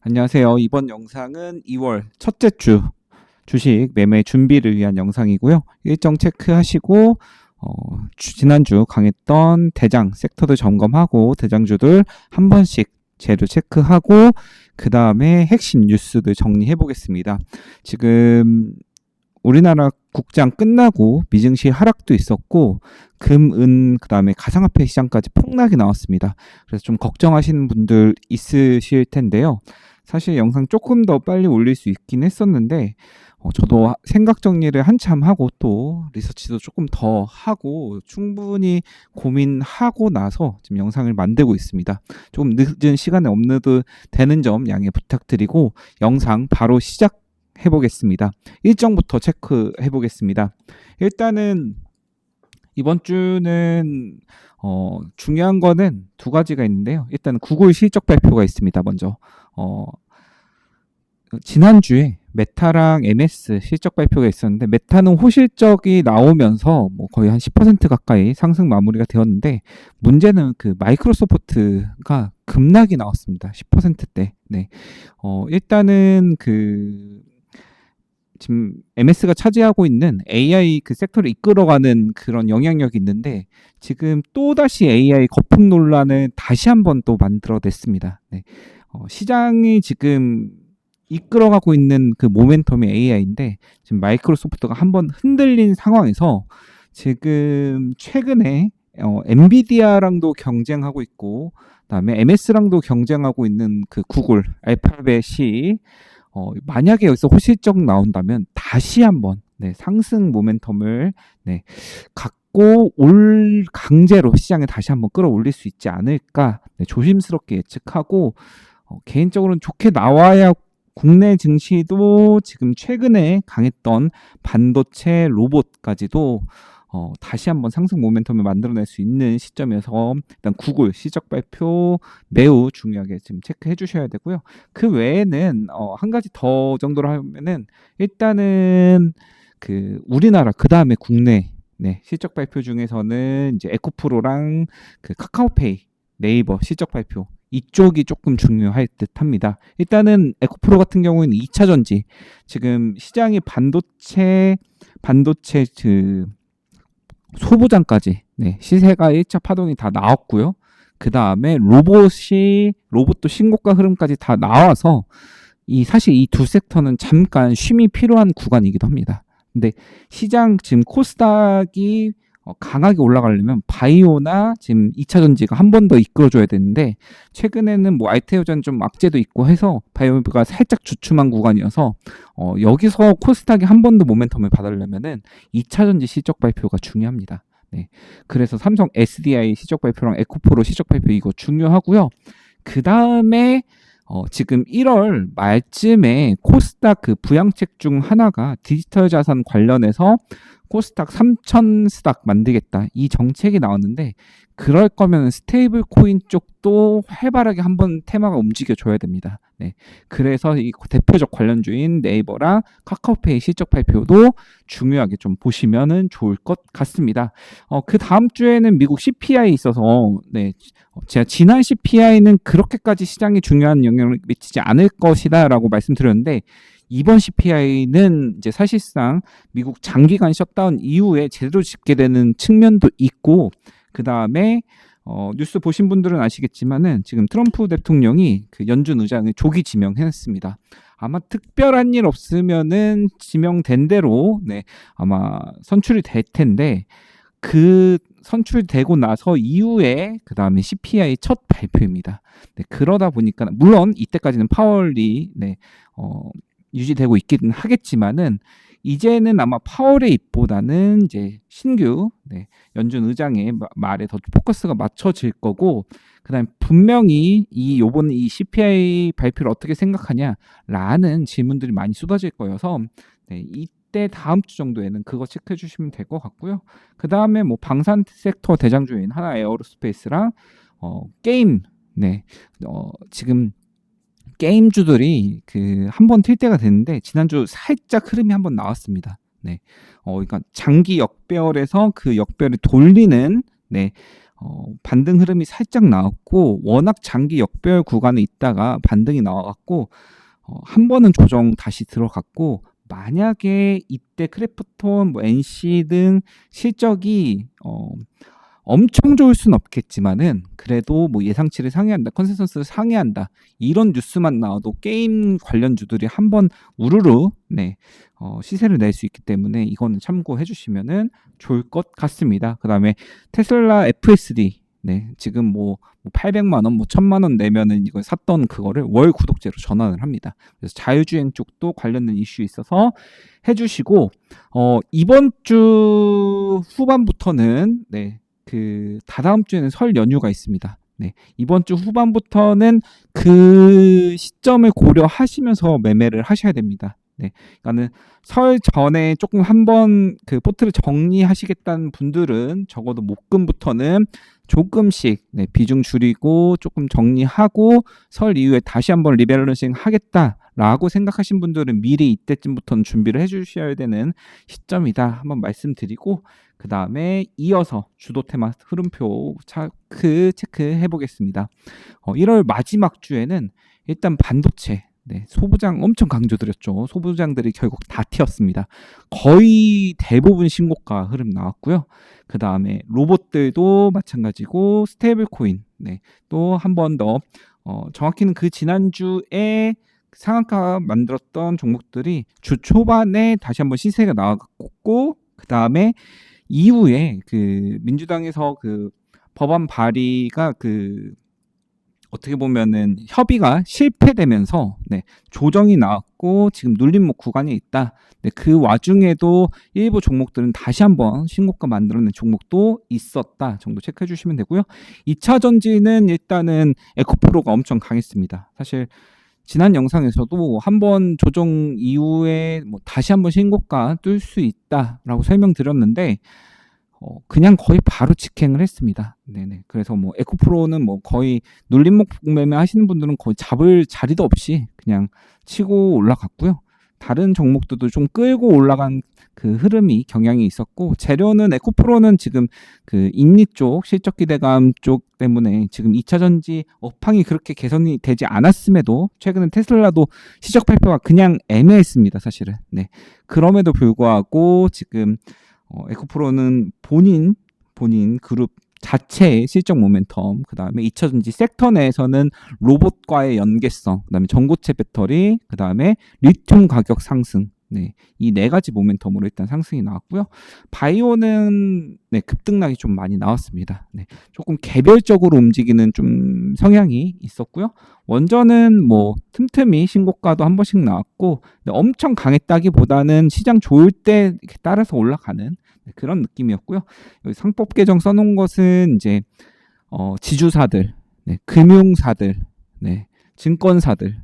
안녕하세요. 이번 영상은 2월 첫째 주 주식 매매 준비를 위한 영상이고요. 일정 체크하시고 지난주 강했던 대장 섹터들 점검하고 대장주들 한 번씩 재료 체크하고 그 다음에 핵심 뉴스들 정리해 보겠습니다. 지금 우리나라 국장 끝나고 미증시 하락도 있었고 금, 은, 그 다음에 가상화폐 시장까지 폭락이 나왔습니다. 그래서 좀 걱정하시는 분들 있으실 텐데요. 사실 영상 조금 더 빨리 올릴 수 있긴 했었는데 저도 생각 정리를 한참 하고 또 리서치도 조금 더 하고 충분히 고민하고 나서 지금 영상을 만들고 있습니다. 조금 늦은 시간에 업로드 되는 점 양해 부탁드리고 영상 바로 시작해 보겠습니다. 일정부터 체크해 보겠습니다. 일단은 이번 주는 중요한 거는 두 가지가 있는데요. 일단 구글 실적 발표가 있습니다. 먼저 지난주에 메타랑 MS 실적 발표가 있었는데 메타는 호실적이 나오면서 뭐 거의 한 10% 가까이 상승 마무리가 되었는데 문제는 그 마이크로소프트가 급락이 나왔습니다. 10%대. 네. 일단은 지금 MS가 차지하고 있는 AI 그 섹터를 이끌어가는 그런 영향력이 있는데 지금 또다시 AI 거품 논란을 다시 한번 또 만들어냈습니다. 네. 시장이 지금 이끌어가고 있는 그 모멘텀이 AI인데 지금 마이크로소프트가 한번 흔들린 상황에서 지금 최근에 엔비디아랑도 경쟁하고 있고 그다음에 MS랑도 경쟁하고 있는 그 구글 알파벳이 만약에 여기서 호실적 나온다면 다시 한번 네, 상승 모멘텀을 네, 갖고 올 강제로 시장에 다시 한번 끌어올릴 수 있지 않을까 네, 조심스럽게 예측하고 개인적으로는 좋게 나와야 국내 증시도 지금 최근에 강했던 반도체 로봇까지도 다시 한번 상승 모멘텀을 만들어낼 수 있는 시점에서 일단 구글 실적 발표 매우 중요하게 지금 체크해 주셔야 되고요. 그 외에는 한 가지 더 정도로 하면은 일단은 그 우리나라 그 다음에 국내 네, 실적 발표 중에서는 이제 에코프로랑 그 카카오페이 네이버 실적 발표 이쪽이 조금 중요할 듯 합니다. 일단은 에코프로 같은 경우에는 2차 전지 지금 시장이 반도체 그 소부장까지 네, 시세가 1차 파동이 다 나왔고요. 그 다음에 로봇도 신고가 흐름까지 다 나와서 사실 이 두 섹터는 잠깐 쉼이 필요한 구간이기도 합니다. 근데 시장 지금 코스닥이 강하게 올라가려면 바이오나 지금 2차 전지가 한 번 더 이끌어줘야 되는데 최근에는 뭐 알테오전 좀 악재도 있고 해서 바이오가 살짝 주춤한 구간이어서 여기서 코스닥이 한 번 더 모멘텀을 받으려면은 2차 전지 실적 발표가 중요합니다. 네. 그래서 삼성 SDI 실적 발표랑 에코프로 실적 발표 이거 중요하고요. 그 다음에 지금 1월 말쯤에 코스닥 그 부양책 중 하나가 디지털 자산 관련해서 코스닥 3천 스닥 만들겠다 이 정책이 나왔는데 그럴 거면 스테이블 코인 쪽도 활발하게 한번 테마가 움직여 줘야 됩니다. 네. 그래서 이 대표적 관련주인 네이버랑 카카오페이 실적 발표도 중요하게 좀 보시면은 좋을 것 같습니다. 그 다음 주에는 미국 CPI 있어서 네. 제가 지난 CPI는 그렇게까지 시장에 중요한 영향을 미치지 않을 것이다라고 말씀드렸는데 이번 CPI는 이제 사실상 미국 장기간 셧다운 이후에 제대로 집계되는 측면도 있고 그 다음에 뉴스 보신 분들은 아시겠지만은 지금 트럼프 대통령이 그 연준 의장을 조기 지명했습니다. 아마 특별한 일 없으면은 지명된 대로 네 아마 선출이 될 텐데 그 선출되고 나서 이후에 그 다음에 CPI 첫 발표입니다. 네, 그러다 보니까 물론 이때까지는 파월이 네, 유지되고 있기는 하겠지만은 이제는 아마 파월의 입보다는 이제 신규 네, 연준 의장의 말에 더 포커스가 맞춰질 거고 그다음 분명히 요번 이 CPI 발표를 어떻게 생각하냐라는 질문들이 많이 쏟아질 거여서 네, 이때 다음 주 정도에는 그거 체크해 주시면 될 것 같고요. 그 다음에 뭐 방산 섹터 대장주인 하나 에어로스페이스랑 게임 네 지금 게임주들이 그 한 번 튈 때가 됐는데 지난주 살짝 흐름이 한번 나왔습니다. 네. 그러니까 장기 역배열에서 그 역배를 돌리는 네. 반등 흐름이 살짝 나왔고 워낙 장기 역별 구간에 있다가 반등이 나와갖고 한 번은 조정 다시 들어갔고 만약에 이때 크래프톤, 뭐 NC 등 실적이 엄청 좋을 순 없겠지만은 그래도 뭐 예상치를 상회한다, 컨센서스를 상회한다 이런 뉴스만 나와도 게임 관련주들이 한번 우르르 시세를 낼 수 있기 때문에 이거는 참고해 주시면은 좋을 것 같습니다. 그 다음에 테슬라 FSD 지금 뭐 800만 원, 뭐 1000만 원 내면은 이걸 샀던 그거를 월 구독제로 전환을 합니다. 그래서 자율주행 쪽도 관련된 이슈 있어서 해주시고 이번 주 후반부터는 그 다다음 주에는 설 연휴가 있습니다. 이번 주 후반부터는 그 시점을 고려하시면서 매매를 하셔야 됩니다. 그러니까는 설 전에 조금 한번 그 포트를 정리하시겠다는 분들은 적어도 목금부터는 조금씩 비중 줄이고 조금 정리하고 설 이후에 다시 한번 리밸런싱 하겠다라고 생각하신 분들은 미리 이때쯤부터는 준비를 해주셔야 되는 시점이다 한번 말씀드리고 그 다음에 이어서 주도 테마 흐름표 체크해 보겠습니다. 1월 마지막 주에는 일단 반도체 소부장 엄청 강조드렸죠. 소부장들이 결국 다 튀었습니다. 거의 대부분 신고가 흐름 나왔고요. 그 다음에 로봇들도 마찬가지고 스테이블 코인 또 한 번 더 정확히는 그 지난주에 상한가 만들었던 종목들이 주 초반에 다시 한번 시세가 나왔고 그 다음에 이후에 그 민주당에서 그 법안 발의가 어떻게 보면은 협의가 실패되면서 조정이 나왔고 지금 눌림목 구간에 있다. 그 와중에도 일부 종목들은 다시 한번 신고가 만들어낸 종목도 있었다 정도 체크해 주시면 되고요. 2차 전지는 일단은 에코프로가 엄청 강했습니다. 사실 지난 영상에서도 한번 조정 이후에 뭐 다시 한번 신고가 뜰 수 있다라고 설명드렸는데 그냥 거의 바로 직행을 했습니다. 그래서 뭐 에코프로는 뭐 거의 눌림목 매매 하시는 분들은 거의 잡을 자리도 없이 그냥 치고 올라갔고요. 다른 종목들도 좀 끌고 올라간 그 흐름이 경향이 있었고 재료는 에코프로는 지금 그 인리 쪽 실적 기대감 쪽 때문에 지금 2차 전지 업황이 그렇게 개선이 되지 않았음에도 최근에 테슬라도 실적 발표가 그냥 애매했습니다. 사실은. 그럼에도 불구하고 지금 에코프로는 본인 그룹 자체의 실적 모멘텀, 그 다음에 2차 전지 섹터 내에서는 로봇과의 연계성, 그 다음에 전고체 배터리, 그 다음에 리튬 가격 상승, 이 네 가지 모멘텀으로 일단 상승이 나왔고요. 바이오는 급등락이 좀 많이 나왔습니다. 조금 개별적으로 움직이는 좀 성향이 있었고요. 원전은 뭐 틈틈이 신고가도 한 번씩 나왔고 엄청 강했다기보다는 시장 좋을 때 따라서 올라가는 그런 느낌이었고요. 여기 상법 개정 써놓은 것은 이제 지주사들, 금융사들, 증권사들,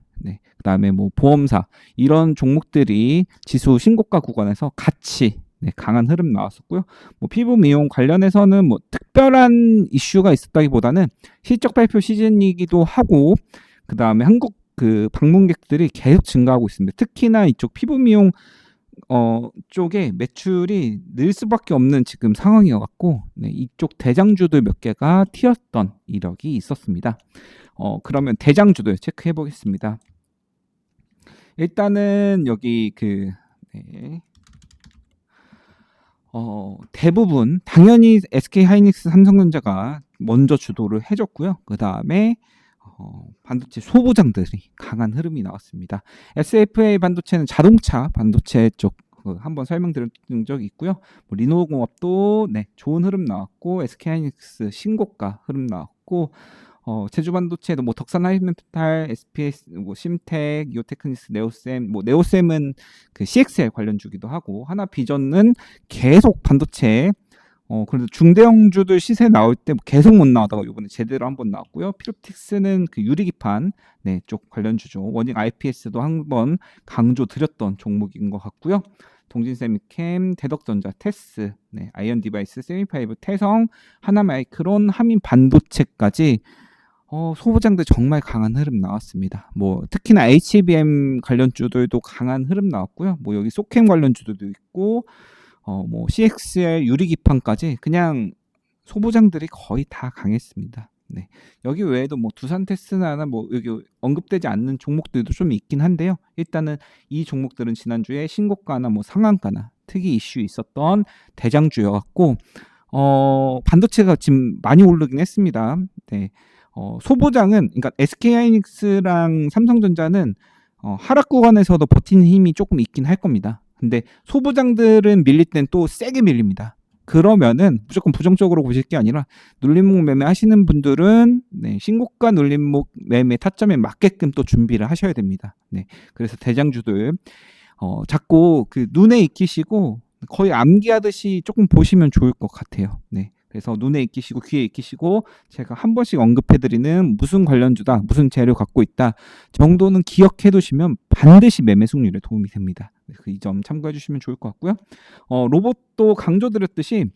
그다음에 뭐 보험사 이런 종목들이 지수 신고가 구간에서 같이 강한 흐름 나왔었고요. 뭐 피부 미용 관련해서는 뭐 특별한 이슈가 있었다기보다는 실적 발표 시즌이기도 하고 그다음에 한국 그 방문객들이 계속 증가하고 있습니다. 특히나 이쪽 피부 미용 쪽에 매출이 늘 수밖에 없는 지금 상황이어갖고 이쪽 대장주들 몇 개가 튀었던 이력이 있었습니다. 그러면 대장주들 체크해 보겠습니다. 일단은 여기 대부분 당연히 SK 하이닉스, 삼성전자가 먼저 주도를 해줬고요. 그 다음에 반도체 소부장들이 강한 흐름이 나왔습니다. SFA 반도체는 자동차 반도체 쪽 한번 설명드린 적이 있고요. 뭐 리노공업도 좋은 흐름 나왔고 SK 하이닉스 신고가 흐름 나왔고 제주 반도체도 뭐 덕산 하이멘탈, SPS, 뭐 심텍, 이오테크니스, 네오셈, 뭐 네오셈은 그 CXL 관련주기도 하고 하나 비전은 계속 반도체 그래도 중대형주들 시세 나올 때 계속 못 나오다가 이번에 제대로 한번 나왔고요. 피롭틱스는 그 유리기판 쪽 관련주죠. 원익 IPS도 한번 강조 드렸던 종목인 것 같고요. 동진세미캠, 대덕전자, 테스, 아이언디바이스, 세미파이브, 태성, 하나마이크론, 하민 반도체까지 소부장들 정말 강한 흐름 나왔습니다. 뭐 특히나 HBM 관련주들도 강한 흐름 나왔고요. 뭐 여기 소캠 관련주들도 있고 뭐 CXL 유리기판까지 그냥 소부장들이 거의 다 강했습니다. 네. 여기 외에도 뭐 두산 테스나나 뭐 여기 언급되지 않는 종목들도 좀 있긴 한데요. 일단은 이 종목들은 지난주에 신고가나 뭐 상한가나 특이 이슈 있었던 대장주여갖고 반도체가 지금 많이 오르긴 했습니다. 네. 소부장은 그러니까 SK하이닉스랑 삼성전자는 하락 구간에서도 버티는 힘이 조금 있긴 할 겁니다. 근데 소부장들은 밀릴 땐 또 세게 밀립니다. 그러면은 무조건 부정적으로 보실 게 아니라 눌림목 매매 하시는 분들은 네, 신고가 눌림목 매매 타점에 맞게끔 또 준비를 하셔야 됩니다. 네. 그래서 대장주들 자꾸 그 눈에 익히시고 거의 암기하듯이 조금 보시면 좋을 것 같아요. 네. 그래서 눈에 익히시고 귀에 익히시고 제가 한 번씩 언급해드리는 무슨 관련주다, 무슨 재료 갖고 있다 정도는 기억해 두시면 반드시 매매 승률에 도움이 됩니다. 이 점 참고해 주시면 좋을 것 같고요. 로봇도 강조드렸듯이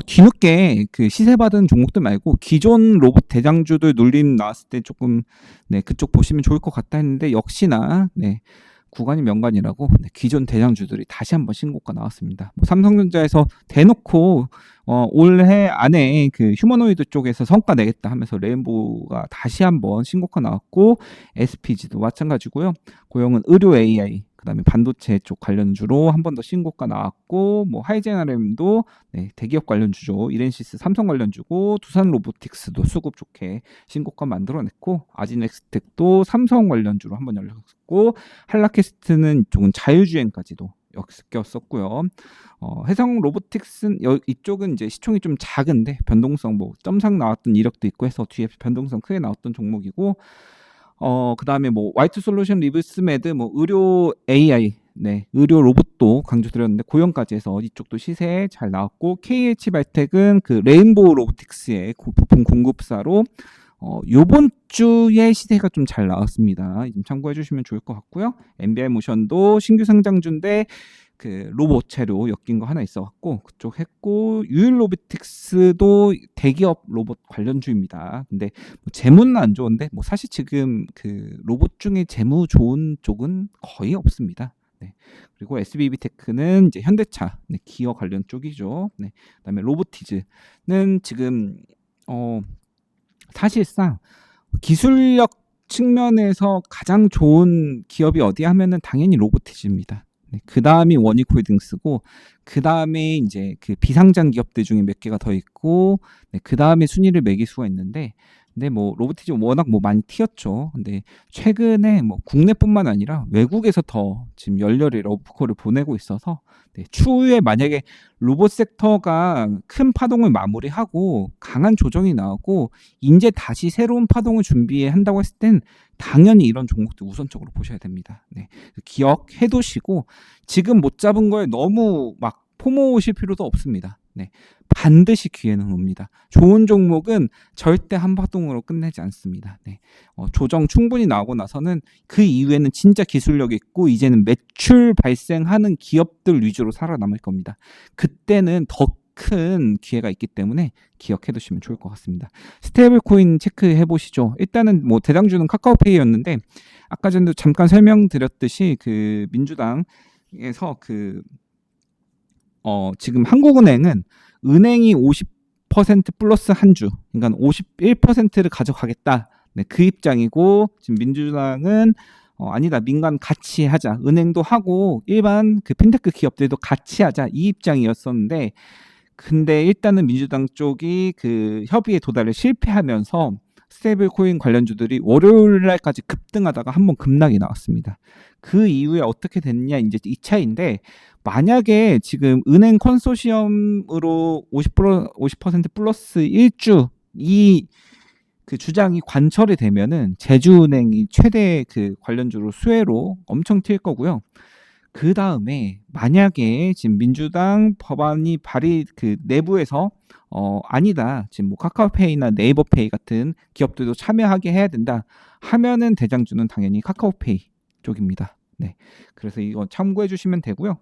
뒤늦게 그 시세받은 종목들 말고 기존 로봇 대장주들 눌림 나왔을 때 조금 네, 그쪽 보시면 좋을 것 같다 했는데 역시나 네, 구간이 명간이라고 네, 기존 대장주들이 다시 한번 신고가 나왔습니다. 뭐 삼성전자에서 대놓고 올해 안에 그 휴머노이드 쪽에서 성과 내겠다 하면서 레인보우가 다시 한번 신고가 나왔고 SPG도 마찬가지고요. 고영은 의료 AI 그다음에 반도체 쪽 관련주로 한 번 더 신고가 나왔고 뭐 하이젠RM도 네, 대기업 관련주죠. 이렌시스 삼성 관련주고 두산 로보틱스도 수급 좋게 신고가 만들어냈고 아지넥스텍도 삼성 관련주로 한번 열렸고 한라캐스트는 이쪽은 자율주행까지도 엮였었고요. 해성 로보틱스 이쪽은 이제 시총이 좀 작은데 변동성 뭐 점상 나왔던 이력도 있고 해서 뒤에 변동성 크게 나왔던 종목이고 그다음에 뭐 와이트 솔루션 리브스메드 뭐 의료 AI 네, 의료 로봇도 강조드렸는데 고영까지 해서 이쪽도 시세 잘 나왔고 KH 발텍은 그 레인보우 로보틱스의 부품 공급사로 요번 주에 시세가 좀 잘 나왔습니다. 좀 참고해 주시면 좋을 것 같고요. MBI 모션도 신규 상장주인데 그 로봇 재료 엮인 거 하나 있어갖고 그쪽 했고 유일 로보틱스도 대기업 로봇 관련주입니다. 근데 뭐 재무는 안 좋은데 뭐 사실 지금 그 로봇 중에 재무 좋은 쪽은 거의 없습니다. 네. 그리고 SBB테크는 이제 현대차 네, 기어 관련 쪽이죠. 네. 그다음에 로보티즈는 지금 사실상 기술력 측면에서 가장 좋은 기업이 어디 하면은 당연히 로보티즈입니다. 네, 그 다음이 원익홀딩스고 그 다음에 이제 그 비상장 기업들 중에 몇 개가 더 있고 네, 그 다음에 순위를 매길 수가 있는데 근데 뭐 로보티즈 워낙 뭐 많이 튀었죠. 근데 최근에 뭐 국내뿐만 아니라 외국에서 더 지금 열렬히 러브콜을 보내고 있어서 네, 추후에 만약에 로봇 섹터가 큰 파동을 마무리하고 강한 조정이 나오고 이제 다시 새로운 파동을 준비한다고 했을 땐 당연히 이런 종목들 우선적으로 보셔야 됩니다. 네, 기억해 두시고 지금 못 잡은 거에 너무 막 포모 오실 필요도 없습니다. 네, 반드시 기회는 옵니다. 좋은 종목은 절대 한 파동으로 끝내지 않습니다. 네, 조정 충분히 나오고 나서는 그 이후에는 진짜 기술력 있고 이제는 매출 발생하는 기업들 위주로 살아남을 겁니다. 그때는 더 큰 기회가 있기 때문에 기억해 두시면 좋을 것 같습니다. 스테이블 코인 체크해 보시죠. 일단은 뭐 대장주는 카카오페이였는데 아까 전에도 잠깐 설명드렸듯이 그 민주당에서 그 지금 한국은행은 은행이 50% 플러스 한 주, 그러니까 51%를 가져가겠다. 네, 그 입장이고 지금 민주당은 아니다. 민간 같이 하자. 은행도 하고 일반 그 핀테크 기업들도 같이 하자. 이 입장이었었는데 근데 일단은 민주당 쪽이 그 협의에 도달을 실패하면서 스테이블 코인 관련주들이 월요일 날까지 급등하다가 한번 급락이 나왔습니다. 그 이후에 어떻게 됐냐 이제 2차인데 만약에 지금 은행 컨소시엄으로 50% 플러스 1주 이 그 주장이 관철이 되면은 제주은행이 최대 그 관련주로 수혜로 엄청 튈 거고요. 그 다음에 만약에 지금 민주당 법안이 발의 그 내부에서 아니다 지금 뭐 카카오페이나 네이버페이 같은 기업들도 참여하게 해야 된다 하면은 대장주는 당연히 카카오페이 쪽입니다. 네, 그래서 이거 참고해 주시면 되고요.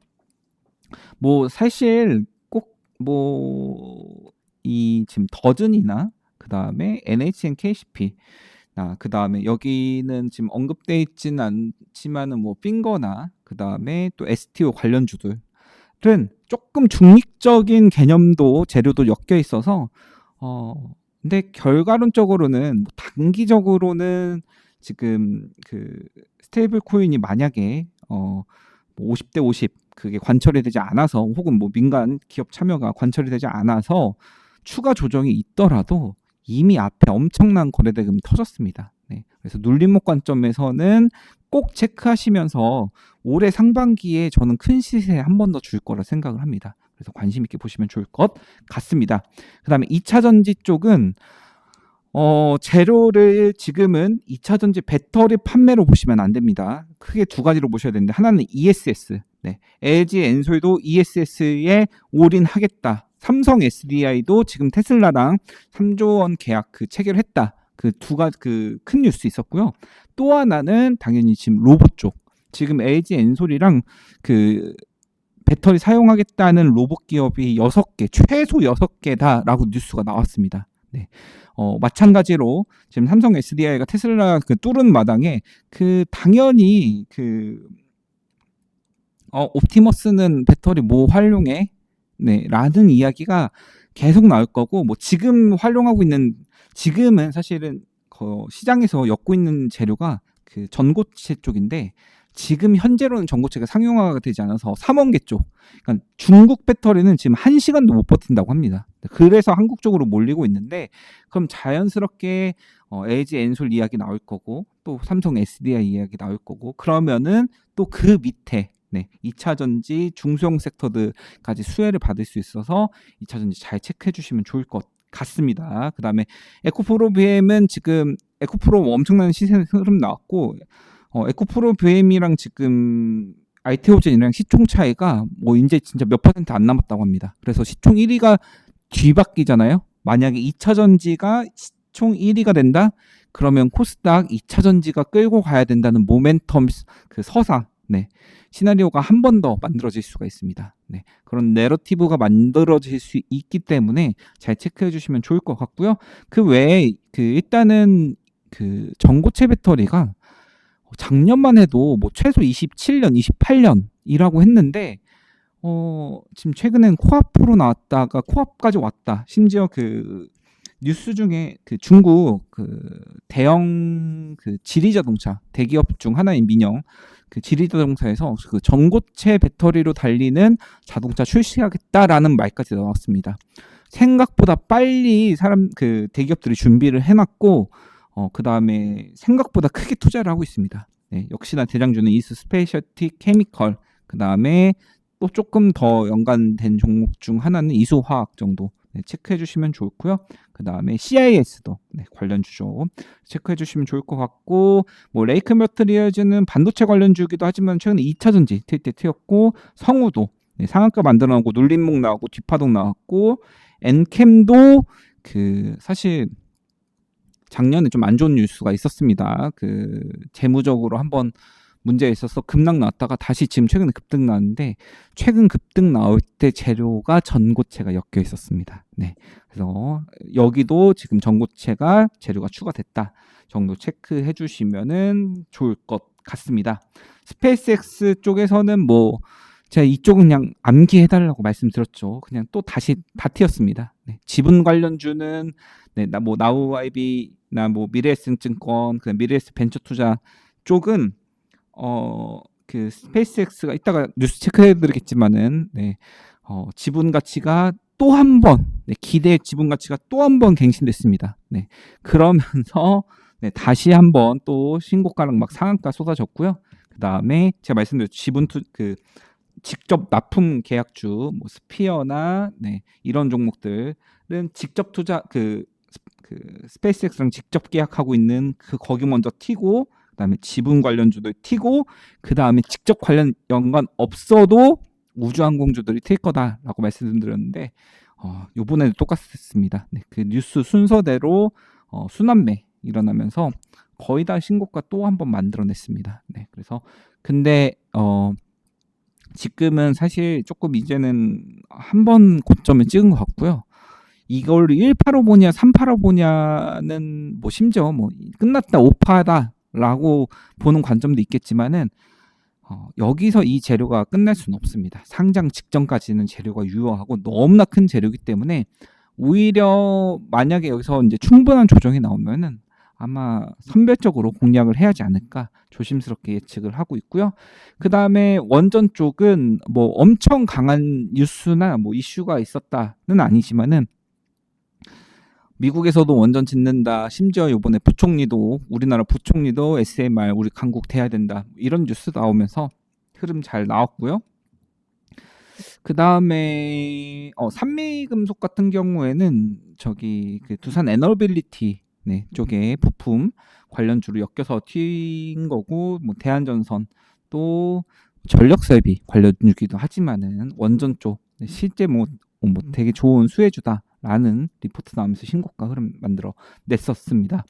뭐 사실 꼭 뭐 이 지금 더즌이나 그 다음에 NHN KCP 그 다음에 여기는 지금 언급돼 있지는 않지만은 뭐 핑거나 그 다음에 또 STO 관련주들 조금 중립적인 개념도 재료도 엮여 있어서 근데 결과론적으로는 뭐 단기적으로는 지금 그 스테이블 코인이 만약에 뭐 50대 50 그게 관철이 되지 않아서 혹은 뭐 민간 기업 참여가 관철이 되지 않아서 추가 조정이 있더라도 이미 앞에 엄청난 거래대금이 터졌습니다. 네. 그래서 눌림목 관점에서는 꼭 체크하시면서 올해 상반기에 저는 큰 시세 한 번 더 줄 거라 생각을 합니다. 그래서 관심 있게 보시면 좋을 것 같습니다. 그다음에 2차 전지 쪽은 재료를 지금은 2차 전지 배터리 판매로 보시면 안 됩니다. 크게 두 가지로 보셔야 되는데 하나는 ESS. 네. LG 엔솔도 ESS에 올인하겠다. 삼성 SDI도 지금 테슬라랑 3조 원 계약 체결했다. 그 두 가지 큰 뉴스 있었고요. 또 하나는 당연히 지금 로봇 쪽. 지금 LG 엔솔이랑 배터리 사용하겠다는 로봇 기업이 6개, 최소 6개다라고 뉴스가 나왔습니다. 네. 마찬가지로 지금 삼성 SDI가 테슬라 뚫은 마당에 당연히 옵티머스는 배터리 뭐 활용해? 네, 라는 이야기가 계속 나올 거고, 뭐 지금 활용하고 있는, 지금은 사실은 시장에서 엮고 있는 재료가 전고체 쪽인데, 지금 현재로는 전고체가 상용화가 되지 않아서 3원계 쪽, 그러니까 중국 배터리는 지금 1시간도 못 버틴다고 합니다. 그래서 한국 쪽으로 몰리고 있는데, 그럼 자연스럽게 LG 엔솔 이야기 나올 거고, 또 삼성 SDI 이야기 나올 거고, 그러면은 또 그 밑에 2차 전지 중소형 섹터들까지 수혜를 받을 수 있어서 2차 전지 잘 체크해 주시면 좋을 것 같습니다. 그 다음에 에코프로 BM은 지금 에코프로 엄청난 시세 흐름 나왔고, 에코프로 BM이랑 지금 알테오젠이랑 시총 차이가 뭐 이제 진짜 몇 퍼센트 안 남았다고 합니다. 그래서 시총 1위가 뒤바뀌잖아요. 만약에 2차 전지가 시총 1위가 된다? 그러면 코스닥 2차 전지가 끌고 가야 된다는 모멘텀 서사, 시나리오가 한 번 더 만들어질 수가 있습니다. 그런 내러티브가 만들어질 수 있기 때문에 잘 체크해 주시면 좋을 것 같고요. 그 외에 일단은 전고체 배터리가 작년만 해도 뭐 최소 27년, 28년이라고 했는데 지금 최근엔 코앞으로 나왔다가 코앞까지 왔다. 심지어 뉴스 중에 중국 대형 지리자동차 대기업 중 하나인 민영 지리자동차에서 전고체 배터리로 달리는 자동차 출시하겠다라는 말까지 나왔습니다. 생각보다 빨리 대기업들이 준비를 해놨고 그 다음에 생각보다 크게 투자를 하고 있습니다. 역시나 대장주는 이스 스페셜티 케미컬, 그 다음에 또 조금 더 연관된 종목 중 하나는 이수화학 정도 체크해 주시면 좋고요. 그 다음에 CIS도 관련 주죠. 체크해 주시면 좋을 것 같고, 뭐 레이크 머티리얼즈는 반도체 관련 주기도 하지만 최근에 2차 전지 튈 때 튀었고, 성우도 상한가 만들어 놓고 눌림목 나오고 뒷파동 나왔고, 엔캠도 사실 작년에 좀 안 좋은 뉴스가 있었습니다. 재무적으로 한번 문제가 있어서 급락 나왔다가 다시 지금 최근에 급등 나왔는데, 최근 급등 나올 때 재료가 전고체가 엮여 있었습니다. 그래서 여기도 지금 전고체가 재료가 추가됐다 정도 체크해 주시면은 좋을 것 같습니다. 스페이스X 쪽에서는 뭐 제가 이쪽은 그냥 암기해달라고 말씀드렸죠. 그냥 또 다시 다 튀었습니다. 지분 관련주는 뭐 나우아이비나 뭐 미래에셋증권, 미래에셋 벤처투자 쪽은 스페이스X가 이따가 뉴스 체크해드리겠지만은 지분 가치가 또 한 번 기대 지분 가치가 또 한 번 갱신됐습니다. 그러면서 다시 한번 또 신고가랑 막 상한가 쏟아졌고요. 그 다음에 제가 말씀드렸죠, 직접 납품 계약주, 뭐 스피어나 이런 종목들은 직접 투자 스페이스X랑 직접 계약하고 있는 거기 먼저 튀고, 그다음에 지분 관련주들 튀고, 그다음에 직접 관련 연관 없어도 우주항공주들이 튈 거다라고 말씀드렸는데 이번에도 똑같습니다. 뉴스 순서대로 순환매 일어나면서 거의 다 신고가 또 한 번 만들어냈습니다. 그래서 근데 지금은 사실 조금 이제는 한 번 고점을 찍은 것 같고요. 이걸 1파로 보냐 3파로 보냐는 뭐 심지어 뭐 끝났다 5파다 라고 보는 관점도 있겠지만은 여기서 이 재료가 끝날 수는 없습니다. 상장 직전까지는 재료가 유효하고 너무나 큰 재료이기 때문에 오히려 만약에 여기서 이제 충분한 조정이 나오면은 아마 선별적으로 공략을 해야 하지 않을까 조심스럽게 예측을 하고 있고요. 그 다음에 원전 쪽은 뭐 엄청 강한 뉴스나 뭐 이슈가 있었다는 아니지만은 미국에서도 원전 짓는다. 심지어 요번에 부총리도 우리나라 부총리도 SMR 우리 강국 돼야 된다. 이런 뉴스 나오면서 흐름 잘 나왔고요. 그 다음에 산미금속 같은 경우에는 저기 그 두산 에너빌리티 쪽에 부품 관련주로 엮여서 튄 거고 뭐 대한전선 또 전력설비 관련주기도 하지만은 원전 쪽 실제 뭐 되게 좋은 수혜주다라는 리포트 나오면서 신고가 흐름 만들어 냈었습니다.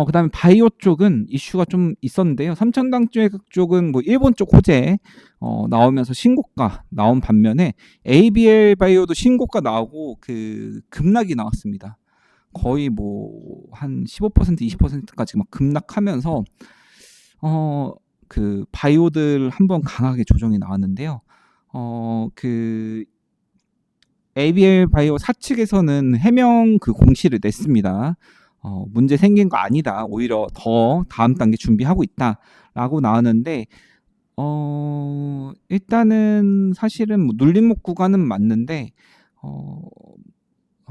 그다음에 바이오 쪽은 이슈가 좀 있었는데요. 삼천당 쪽은 뭐 일본 쪽 호재 나오면서 신고가 나온 반면에 ABL 바이오도 신고가 나오고 그 급락이 나왔습니다. 거의 뭐 한 15% 20%까지 막 급락하면서 그 바이오들 한번 강하게 조정이 나왔는데요. 그 ABL 바이오 사측에서는 해명 그 공시를 냈습니다. 문제 생긴 거 아니다. 오히려 더 다음 단계 준비하고 있다라고 나왔는데 일단은 사실은 뭐 눌림목 구간은 맞는데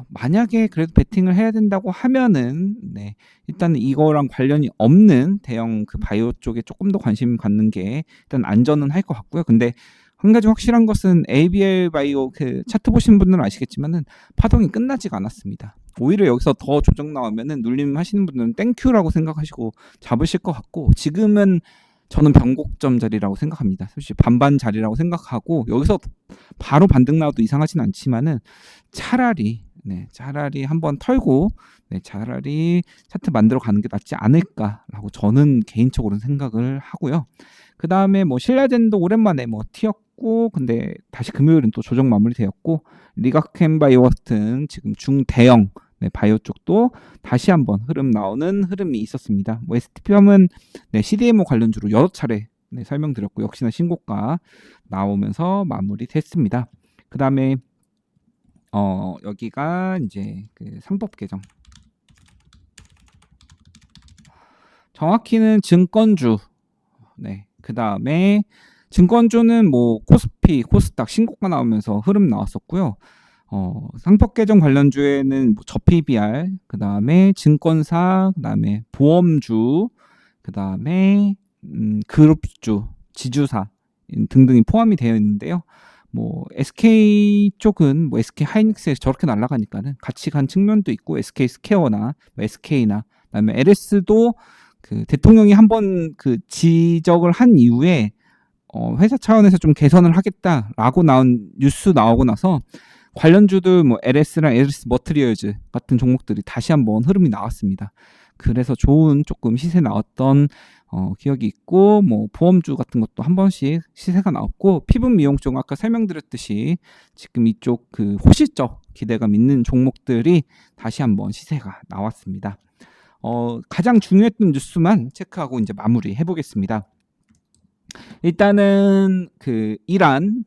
만약에 그래도 베팅을 해야 된다고 하면은 일단 이거랑 관련이 없는 대형 그 바이오 쪽에 조금 더 관심 갖는 게 일단 안전은 할 것 같고요. 근데 한 가지 확실한 것은 ABL 바이오 그 차트 보신 분들은 아시겠지만은 파동이 끝나지가 않았습니다. 오히려 여기서 더 조정 나오면은 눌림 하시는 분들은 땡큐라고 생각하시고 잡으실 것 같고 지금은 저는 변곡점 자리라고 생각합니다. 솔직히 반반 자리라고 생각하고 여기서 바로 반등 나와도 이상하진 않지만은 차라리 한번 털고 차라리 차트 만들어 가는 게 낫지 않을까라고 저는 개인적으로는 생각을 하고요. 그 다음에 뭐 신라젠도 오랜만에 뭐 튀었고 근데 다시 금요일은 또 조정 마무리되었고 리가켄바이오 같은 지금 중대형 바이오 쪽도 다시 한번 흐름 나오는 흐름이 있었습니다. 뭐 STP함은 CDMO 관련주로 여러 차례 설명드렸고 역시나 신고가 나오면서 마무리됐습니다. 그 다음에 여기가 이제 그 상법 개정. 정확히는 증권주. 그 다음에 증권주는 뭐 코스피, 코스닥 신고가 나오면서 흐름 나왔었고요. 상법 개정 관련주에는 뭐 저PBR, 그 다음에 증권사, 그 다음에 보험주, 그 다음에 그룹주, 지주사 등등이 포함이 되어 있는데요. 뭐 SK 쪽은 뭐 SK 하이닉스에서 저렇게 날아가니까는 같이 간 측면도 있고 SK 스퀘어나 뭐 SK나 그다음에 LS도 그 대통령이 한번 그 지적을 한 이후에 회사 차원에서 좀 개선을 하겠다라고 나온 뉴스 나오고 나서 관련주들 뭐 LS랑 LS 머트리얼즈 같은 종목들이 다시 한번 흐름이 나왔습니다. 그래서 좋은 조금 시세 나왔던 기억이 있고 뭐 보험주 같은 것도 한 번씩 시세가 나왔고 피부 미용 쪽 아까 설명드렸듯이 지금 이쪽 그 호실적 기대감 있는 종목들이 다시 한번 시세가 나왔습니다. 가장 중요했던 뉴스만 체크하고 이제 마무리 해보겠습니다. 일단은 그 이란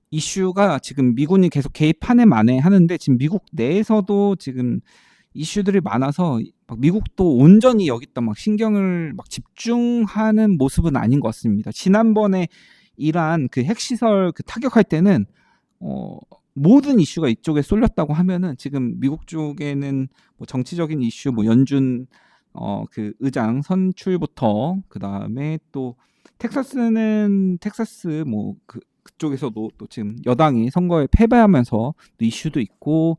이슈가 지금 미군이 계속 개입하네 마네 하는데 지금 미국 내에서도 지금 이슈들이 많아서 막 미국도 온전히 여기다 막 신경을 막 집중하는 모습은 아닌 것 같습니다. 지난번에 이란 그 핵시설 그 타격할 때는 모든 이슈가 이쪽에 쏠렸다고 하면은 지금 미국 쪽에는 뭐 정치적인 이슈, 뭐 연준 그 의장 선출부터 그 다음에 또 텍사스 뭐 그쪽에서도 또 지금 여당이 선거에 패배하면서 또 이슈도 있고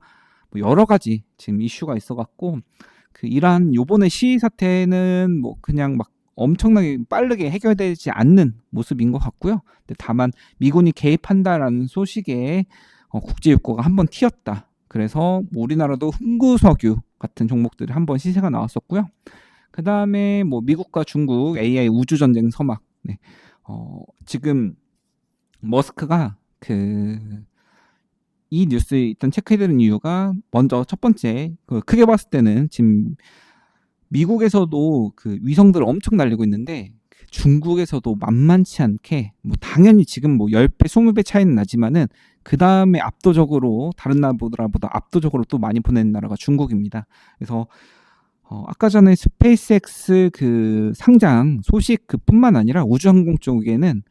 뭐 여러 가지 지금 이슈가 있어갖고 그 이란 요번에 시위 사태는 뭐 그냥 막 엄청나게 빠르게 해결되지 않는 모습인 것 같고요. 근데 다만 미군이 개입한다라는 소식에 국제유가가 한번 튀었다. 그래서 우리나라도 흥구석유 같은 종목들이 한번 시세가 나왔었고요. 그 다음에 뭐 미국과 중국 AI 우주전쟁 서막. 지금 머스크가 이 뉴스 일단 체크해드린 이유가 먼저 첫 번째 크게 봤을 때는 지금 미국에서도 그 위성들을 엄청 날리고 있는데 그 중국에서도 만만치 않게 뭐 당연히 지금 뭐 10배, 20배 차이는 나지만은 그 다음에 압도적으로 다른 나라보다 압도적으로 또 많이 보내는 나라가 중국입니다. 그래서 아까 전에 스페이스X 그 상장 소식 그뿐만 아니라 우주항공 쪽에는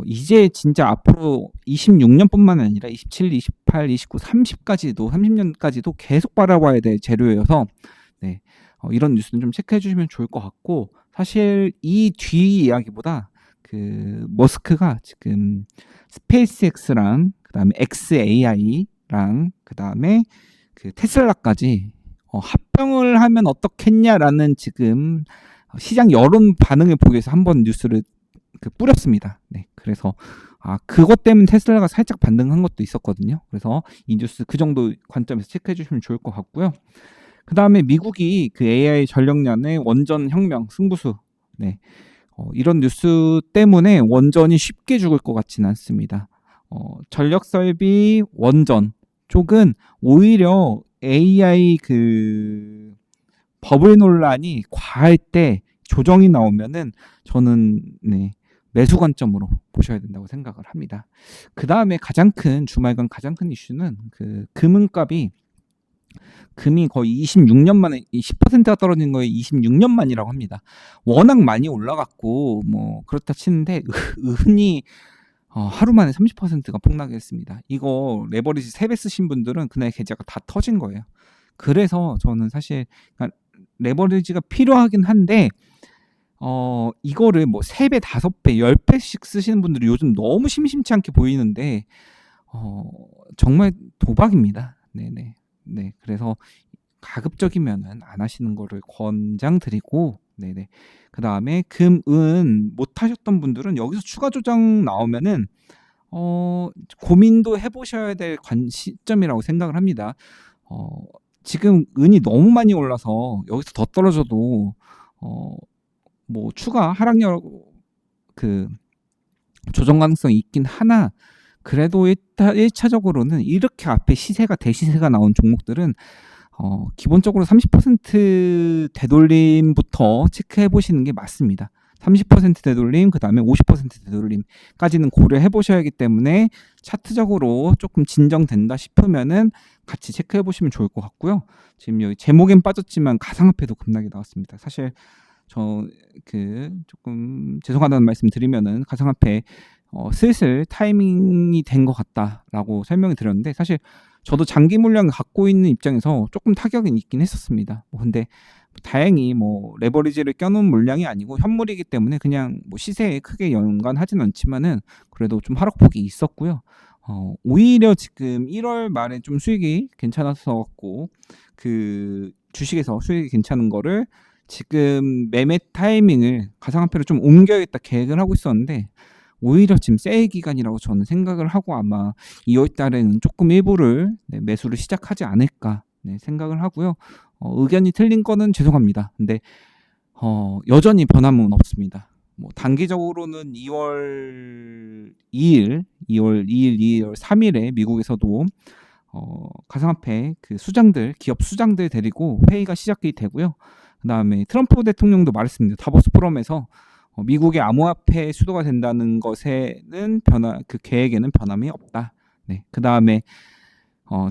이제 진짜 앞으로 26년뿐만 아니라 27, 28, 29, 30까지도 30년까지도 계속 바라봐야 될 재료여서 네, 이런 뉴스는 좀 체크해 주시면 좋을 것 같고 사실 이 뒤 이야기보다 그 머스크가 지금 스페이스X랑 그다음에 XAI랑 그다음에 그 테슬라까지 합병을 하면 어떻겠냐라는 지금 시장 여론 반응을 보기 위해서 한번 뉴스를 뿌렸습니다. 네, 그래서 그것 때문에 테슬라가 살짝 반등한 것도 있었거든요. 그래서 이 뉴스 그 정도 관점에서 체크해 주시면 좋을 것 같고요. 그 다음에 미국이 그 AI 전력난의 원전 혁명 승부수, 네, 이런 뉴스 때문에 원전이 쉽게 죽을 것 같지는 않습니다. 전력 설비 원전 쪽은 오히려 AI 그 버블 논란이 과할 때 조정이 나오면은 저는 네, 매수 관점으로 보셔야 된다고 생각을 합니다. 그 다음에 주말간 가장 큰 이슈는 그 금은값이 금이 거의 26년 만에 10%가 떨어진 거에 26년 만이라고 합니다. 워낙 많이 올라갔고 뭐 그렇다 치는데 은이 하루 만에 30%가 폭락했습니다. 이거 레버리지 3배 쓰신 분들은 그날 계좌가 다 터진 거예요. 그래서 저는 사실 레버리지가 필요하긴 한데 이거를 뭐 3배, 5배, 10배씩 쓰시는 분들이 요즘 너무 심심치 않게 보이는데 정말 도박입니다. 네네. 네, 그래서 가급적이면은 안 하시는 거를 권장드리고, 네네. 그 다음에 금은 못 하셨던 분들은 여기서 추가 조정 나오면은 고민도 해보셔야 될 시점이라고 생각을 합니다. 지금 은이 너무 많이 올라서 여기서 더 떨어져도 뭐 추가 하락력 그 조정 가능성이 있긴 하나. 그래도 1차적으로는 이렇게 앞에 대시세가 나온 종목들은 기본적으로 30% 되돌림부터 체크해 보시는 게 맞습니다. 30% 되돌림, 그 다음에 50% 되돌림까지는 고려해 보셔야 하기 때문에 차트적으로 조금 진정된다 싶으면은 같이 체크해 보시면 좋을 것 같고요. 지금 여기 제목엔 빠졌지만 가상화폐도 급락이 나왔습니다. 사실 조금 죄송하다는 말씀 드리면은 가상화폐 슬슬 타이밍이 된 것 같다라고 설명을 드렸는데 사실 저도 장기 물량을 갖고 있는 입장에서 조금 타격이 있긴 했었습니다. 근데 다행히 뭐 레버리지를 껴놓은 물량이 아니고 현물이기 때문에 그냥 뭐 시세에 크게 연관하진 않지만은 그래도 좀 하락폭이 있었고요. 오히려 지금 1월 말에 좀 수익이 괜찮았어 갖고 그 주식에서 수익이 괜찮은 거를 지금 매매 타이밍을 가상화폐로 좀 옮겨야겠다 계획을 하고 있었는데 오히려 지금 세일 기간이라고 저는 생각을 하고 아마 2월 달에는 조금 일부를 매수를 시작하지 않을까 생각을 하고요. 의견이 틀린 거는 죄송합니다. 근데 여전히 변함은 없습니다. 뭐 단기적으로는 2월 2일, 2월 3일에 미국에서도 가상화폐 그 기업 수장들 데리고 회의가 시작이 되고요. 그 다음에 트럼프 대통령도 말했습니다. 다보스 포럼에서 미국의 암호화폐 수도가 된다는 것에는 그 계획에는 변함이 없다. 네. 그 다음에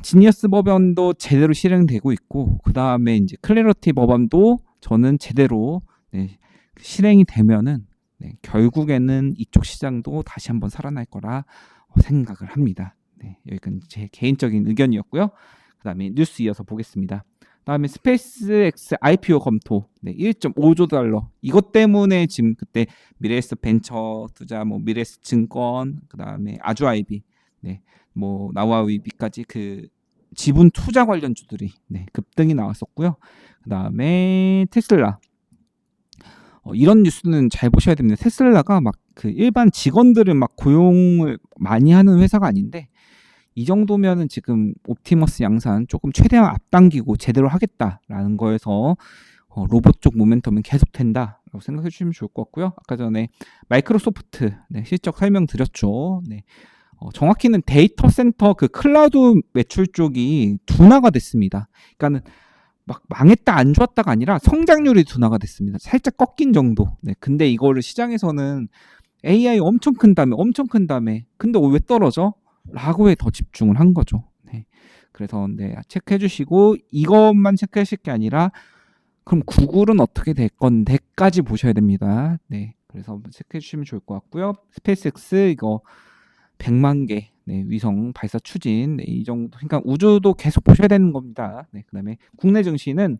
지니어스 법안도 제대로 실행되고 있고, 그 다음에 이제 클래리티 법안도 저는 제대로 실행이 되면은 결국에는 이쪽 시장도 다시 한번 살아날 거라 생각을 합니다. 네. 여기까지 제 개인적인 의견이었고요. 그 다음에 뉴스 이어서 보겠습니다. 다음에 스페이스X IPO 검토 1.5조 달러 이것 때문에 지금 그때 미래에셋 벤처 투자 미래에셋 증권 그다음에 아주아이비 뭐 나와위비까지 그 지분 투자 관련주들이 급등이 나왔었고요. 그다음에 테슬라 이런 뉴스는 잘 보셔야 됩니다. 테슬라가 막 그 일반 직원들을 막 고용을 많이 하는 회사가 아닌데 이 정도면은 지금 옵티머스 양산 조금 최대한 앞당기고 제대로 하겠다라는 거에서 로봇 쪽 모멘텀은 계속 된다라고 생각해 주시면 좋을 것 같고요. 아까 전에 마이크로소프트 실적 설명드렸죠. 정확히는 데이터 센터 그 클라우드 매출 쪽이 둔화가 됐습니다. 그러니까는 막 망했다 안 좋았다가 아니라 성장률이 둔화가 됐습니다. 살짝 꺾인 정도. 네, 근데 이거를 시장에서는 AI 엄청 큰 다음에 엄청 큰 다음에 근데 왜 떨어져? 라고에 더 집중을 한 거죠. 네. 그래서 네, 체크해 주시고 이것만 체크하실 게 아니라 그럼 구글은 어떻게 될 건데까지 보셔야 됩니다. 네. 그래서 체크해 주시면 좋을 것 같고요. 스페이스X 이거 100만 개 네, 위성 발사 추진 네, 이 정도 그러니까 우주도 계속 보셔야 되는 겁니다. 네, 그다음에 국내 증시는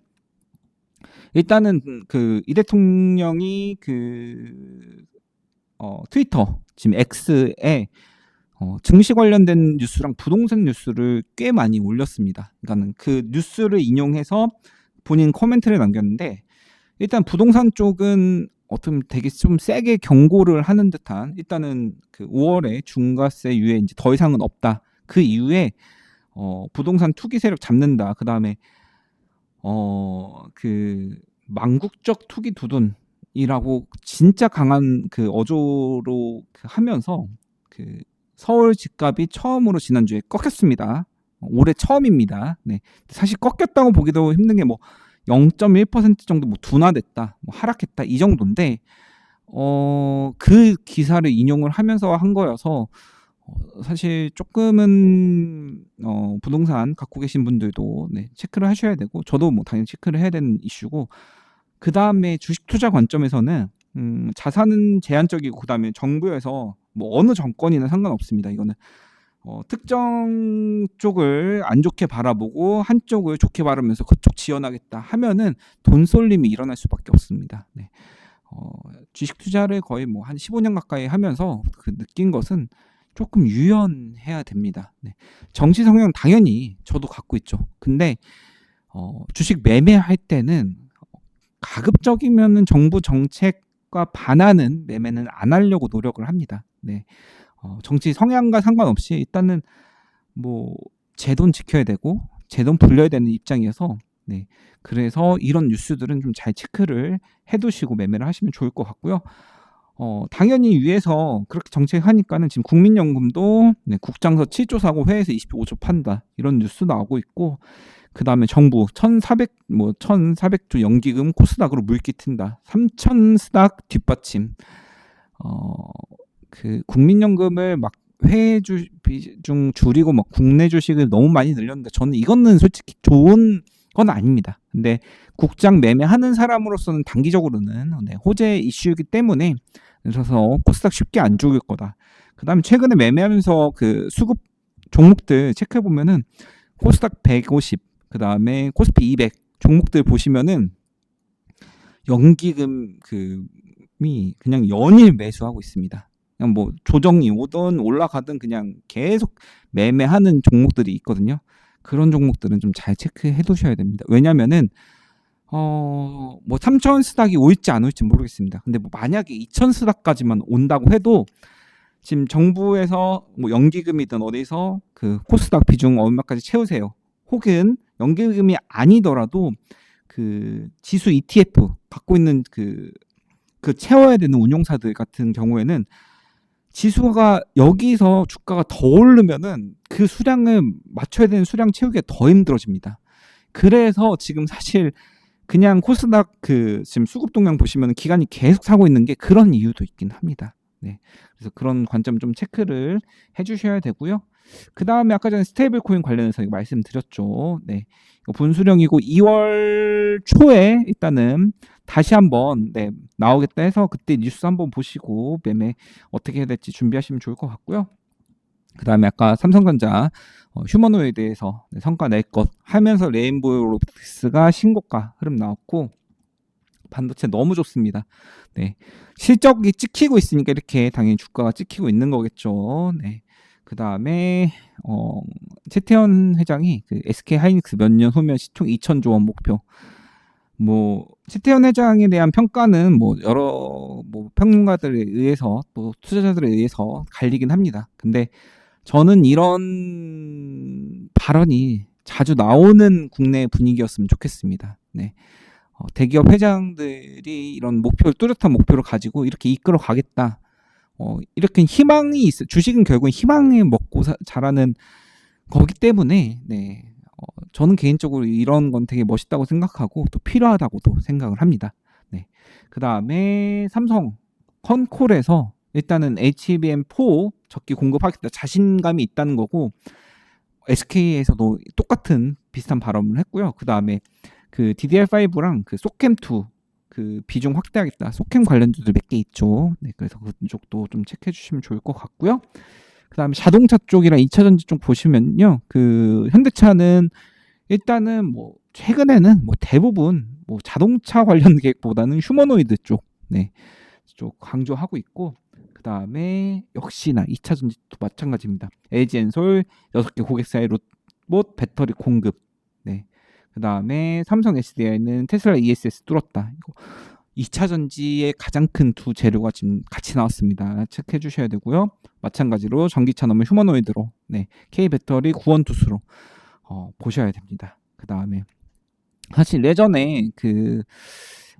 일단은 그 이 대통령이 그 트위터 지금 X에 증시 관련된 뉴스랑 부동산 뉴스를 꽤 많이 올렸습니다. 그러니까는 그 뉴스를 인용해서 본인 코멘트를 남겼는데 일단 부동산 쪽은 어떻게 되게 좀 세게 경고를 하는 듯한 일단은 그 5월에 중과세 유예 이제 더 이상은 없다. 그 이후에 부동산 투기 세력 잡는다. 그다음에 그 망국적 투기 두둔이라고 진짜 강한 그 어조로 하면서 그 서울 집값이 처음으로 지난주에 꺾였습니다. 올해 처음입니다. 네. 사실 꺾였다고 보기도 힘든 게 뭐 0.1% 정도 뭐 둔화됐다, 뭐 하락했다 이 정도인데 그 기사를 인용을 하면서 한 거여서 사실 조금은 부동산 갖고 계신 분들도 네, 체크를 하셔야 되고 저도 뭐 당연히 체크를 해야 되는 이슈고 그 다음에 주식 투자 관점에서는 자산은 제한적이고 그 다음에 정부에서 뭐 어느 정권이나 상관없습니다. 이거는 특정 쪽을 안 좋게 바라보고 한쪽을 좋게 바라면서 그쪽 지원하겠다 하면은 돈 쏠림이 일어날 수밖에 없습니다. 네. 주식 투자를 거의 뭐 한 15년 가까이 하면서 그 느낀 것은 조금 유연해야 됩니다. 네. 정치 성향 당연히 저도 갖고 있죠. 근데 주식 매매할 때는 가급적이면은 정부 정책과 반하는 매매는 안 하려고 노력을 합니다. 네. 정치 성향과 상관없이 일단은 뭐 제 돈 지켜야 되고 제 돈 불려야 되는 입장이어서 네. 그래서 이런 뉴스들은 좀 잘 체크를 해두시고 매매를 하시면 좋을 것 같고요. 당연히 위에서 그렇게 정책하니까는 지금 국민연금도 네, 국장서 7조 사고 회에서 25조 판다 이런 뉴스 나오고 있고 그 다음에 정부 1,400조 연기금 코스닥으로 물기 튄다. 3,000 스닥 뒷받침. 그 국민연금을 막 회주 비중 줄이고 막 국내 주식을 너무 많이 늘렸는데 저는 이거는 솔직히 좋은 건 아닙니다. 근데 국장 매매하는 사람으로서는 단기적으로는 네, 호재 이슈이기 때문에 그래서 코스닥 쉽게 안 죽을 거다. 그다음에 최근에 매매하면서 그 수급 종목들 체크해 보면은 코스닥 150, 그다음에 코스피 200 종목들 보시면은 연기금 금이 그냥 연일 매수하고 있습니다. 그냥 뭐 조정이 오든 올라가든 그냥 계속 매매하는 종목들이 있거든요. 그런 종목들은 좀 잘 체크해 두셔야 됩니다. 왜냐면은 뭐 3,000 스닥이 올지 안 올지 모르겠습니다. 근데 뭐 만약에 2,000 스닥까지만 온다고 해도 지금 정부에서 뭐 연기금이든 어디서 그 코스닥 비중 얼마까지 채우세요. 혹은 연기금이 아니더라도 그 지수 ETF 갖고 있는 그 채워야 되는 운용사들 같은 경우에는 지수가 여기서 주가가 더 오르면은 그 수량을 맞춰야 되는 수량 채우기가 더 힘들어집니다. 그래서 지금 사실 그냥 코스닥 그 지금 수급 동향 보시면 기관이 계속 사고 있는 게 그런 이유도 있긴 합니다. 네. 그래서 그런 관점 좀 체크를 해주셔야 되고요. 그 다음에 아까 전에 스테이블 코인 관련해서 말씀드렸죠. 네. 분수령이고 2월 초에 일단은 다시 한번 네, 나오겠다 해서 그때 뉴스 한번 보시고 매매 어떻게 해야 될지 준비하시면 좋을 것 같고요. 그 다음에 아까 삼성전자 휴머노이드에서 네, 성과 낼 것 하면서 레인보우 로보틱스가 신고가 흐름 나왔고 반도체 너무 좋습니다. 네. 실적이 찍히고 있으니까 이렇게 당연히 주가가 찍히고 있는 거겠죠. 네. 그 다음에 최태원 회장이 그 SK 하이닉스 몇 년 후면 시총 2,000조 원 목표. 뭐 최태원 회장에 대한 평가는 뭐 여러 뭐 평론가들에 의해서 또 투자자들에 의해서 갈리긴 합니다. 근데 저는 이런 발언이 자주 나오는 국내 분위기였으면 좋겠습니다. 네. 대기업 회장들이 이런 목표를 뚜렷한 목표를 가지고 이렇게 이끌어 가겠다. 이렇게 희망이 있어. 주식은 결국 희망에 먹고 자라는 거기 때문에 네. 저는 개인적으로 이런 건 되게 멋있다고 생각하고 또 필요하다고도 생각을 합니다. 네. 그 다음에 삼성 컨콜에서 일단은 HBM4 적기 공급하겠다 자신감이 있다는 거고, SK에서도 똑같은 비슷한 발언을 했고요. 그 다음에 그 DDR5랑 그 소캠2 그 비중 확대하겠다. 소캠 관련주들 몇 개 있죠. 네, 그래서 그쪽도 좀 체크해 주시면 좋을 것 같고요. 그 다음에 자동차 쪽이랑 2차 전지 쪽 보시면요. 그 현대차는 일단은 뭐 최근에는 뭐 대부분 뭐 자동차 관련 계획보다는 휴머노이드 쪽, 네, 쪽 강조하고 있고, 그 다음에 역시나 2차 전지도 마찬가지입니다. LG엔솔 6개 고객사의 로봇 배터리 공급, 네, 그 다음에 삼성 SDI는 테슬라 ESS 뚫었다. 이거 2차 전지의 가장 큰 두 재료가 지금 같이 나왔습니다. 체크해 주셔야 되고요. 마찬가지로 전기차 넘은 휴머노이드로, 네, K 배터리 구원투수로 보셔야 됩니다. 그 다음에 사실 예전에 그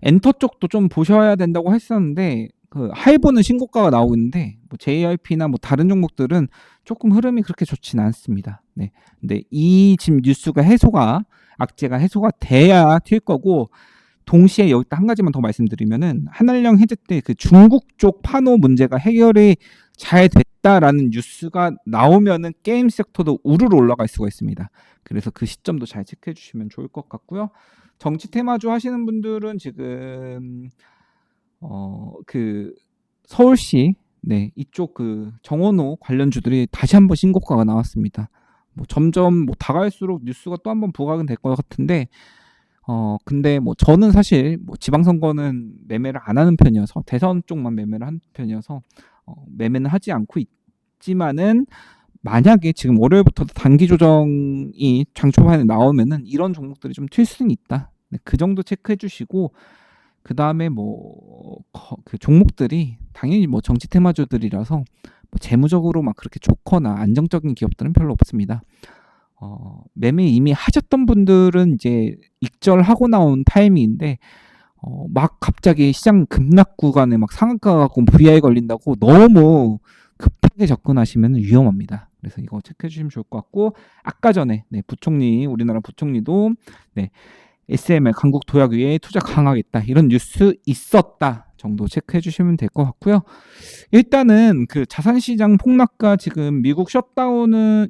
엔터 쪽도 좀 보셔야 된다고 했었는데, 그 하이브는 신고가가 나오고 있는데 뭐 JYP나 뭐 다른 종목들은 조금 흐름이 그렇게 좋지는 않습니다. 네, 근데 이 지금 뉴스가 악재가 해소가 돼야 튈 거고, 동시에 여기다 한 가지만 더 말씀드리면은 한알령 해제 때 그 중국 쪽 판호 문제가 해결이 잘 됐다라는 뉴스가 나오면은 게임 섹터도 우르르 올라갈 수가 있습니다. 그래서 그 시점도 잘 체크해 주시면 좋을 것 같고요. 정치 테마주 하시는 분들은 지금 그 서울시, 네, 이쪽 그 정원호 관련주들이 다시 한번 신고가가 나왔습니다. 뭐 점점 뭐 다가갈수록 뉴스가 또 한번 부각은 될 것 같은데, 근데 뭐 저는 사실 뭐 지방선거는 매매를 안 하는 편이어서, 대선 쪽만 매매를 하는 편이어서 매매는 하지 않고 있지만은, 만약에 지금 월요일부터 단기 조정이 장 초반에 나오면은 이런 종목들이 좀 튈 수는 있다. 네, 그 정도 체크해 주시고, 그 다음에 뭐 그 종목들이 당연히 뭐 정치 테마주들이라서 뭐 재무적으로 막 그렇게 좋거나 안정적인 기업들은 별로 없습니다. 매매 이미 하셨던 분들은 이제 익절하고 나온 타이밍인데, 막 갑자기 시장 급락 구간에 막 상한가 갖고 VI 걸린다고 너무 급하게 접근하시면 위험합니다. 그래서 이거 체크해 주시면 좋을 것 같고, 아까 전에, 네, 우리나라 부총리도, 네, SML 강국 도약위에 투자 강화하겠다 이런 뉴스 있었다 정도 체크해 주시면 될 것 같고요. 일단은 그 자산시장 폭락과 지금 미국 셧다운이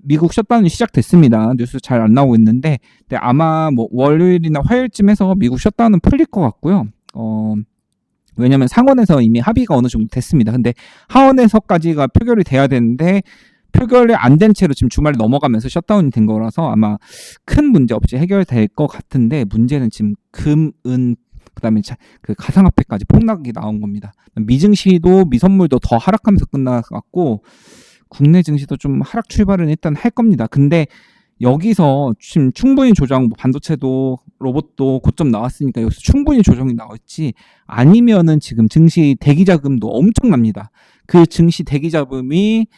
시작됐습니다. 뉴스 잘 안 나오고 있는데, 근데 아마 뭐 월요일이나 화요일쯤 해서 미국 셧다운은 풀릴 것 같고요. 왜냐면 상원에서 이미 합의가 어느 정도 됐습니다. 근데 하원에서까지가 표결이 돼야 되는데 표결이 안 된 채로 지금 주말에 넘어가면서 셧다운이 된 거라서 아마 큰 문제 없이 해결될 것 같은데, 문제는 지금 금, 은, 그다음에 그 가상화폐까지 폭락이 나온 겁니다. 미증시도 미선물도 더 하락하면서 끝나갔고, 국내 증시도 좀 하락 출발은 일단 할 겁니다. 근데 여기서 지금 충분히 조정, 반도체도 로봇도 고점 나왔으니까 여기서 충분히 조정이 나올지, 아니면은 지금 증시 대기자금도 엄청납니다. 그 증시 대기자금이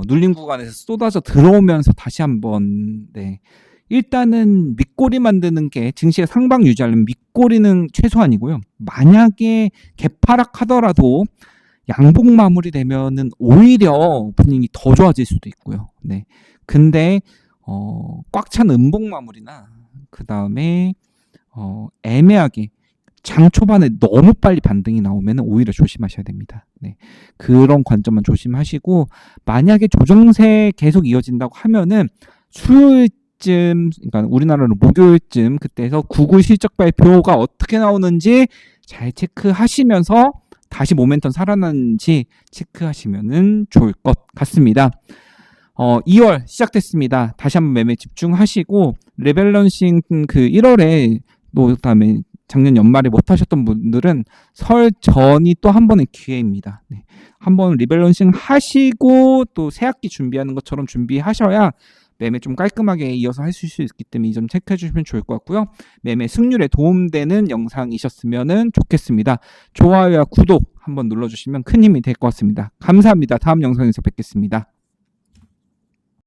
눌림 구간에서 쏟아져 들어오면서 다시 한번, 네, 일단은 밑꼬리 만드는 게, 증시가 상방 유지하려면 밑꼬리는 최소한이고요. 만약에 개파락 하더라도 양봉 마무리되면은 오히려 분위기 더 좋아질 수도 있고요. 네, 근데 꽉 찬 음봉 마무리나 그 다음에 애매하게 장 초반에 너무 빨리 반등이 나오면 오히려 조심하셔야 됩니다. 네, 그런 관점만 조심하시고, 만약에 조정세 계속 이어진다고 하면은 수요일쯤, 그러니까 우리나라로 목요일쯤, 그때에서 구글 실적 발표가 어떻게 나오는지 잘 체크하시면서 다시 모멘텀 살아나는지 체크하시면은 좋을 것 같습니다. 2월 시작됐습니다. 다시 한번 매매 집중하시고, 레밸런싱 그 1월에 또 그다음에 작년 연말에 못 하셨던 분들은 설 전이 또 한 번의 기회입니다. 네, 한번 리밸런싱 하시고 또 새학기 준비하는 것처럼 준비하셔야 매매 좀 깔끔하게 이어서 하실 수 있기 때문에 이 점 체크해 주시면 좋을 것 같고요. 매매 승률에 도움되는 영상이셨으면 좋겠습니다. 좋아요와 구독 한번 눌러주시면 큰 힘이 될 것 같습니다. 감사합니다. 다음 영상에서 뵙겠습니다.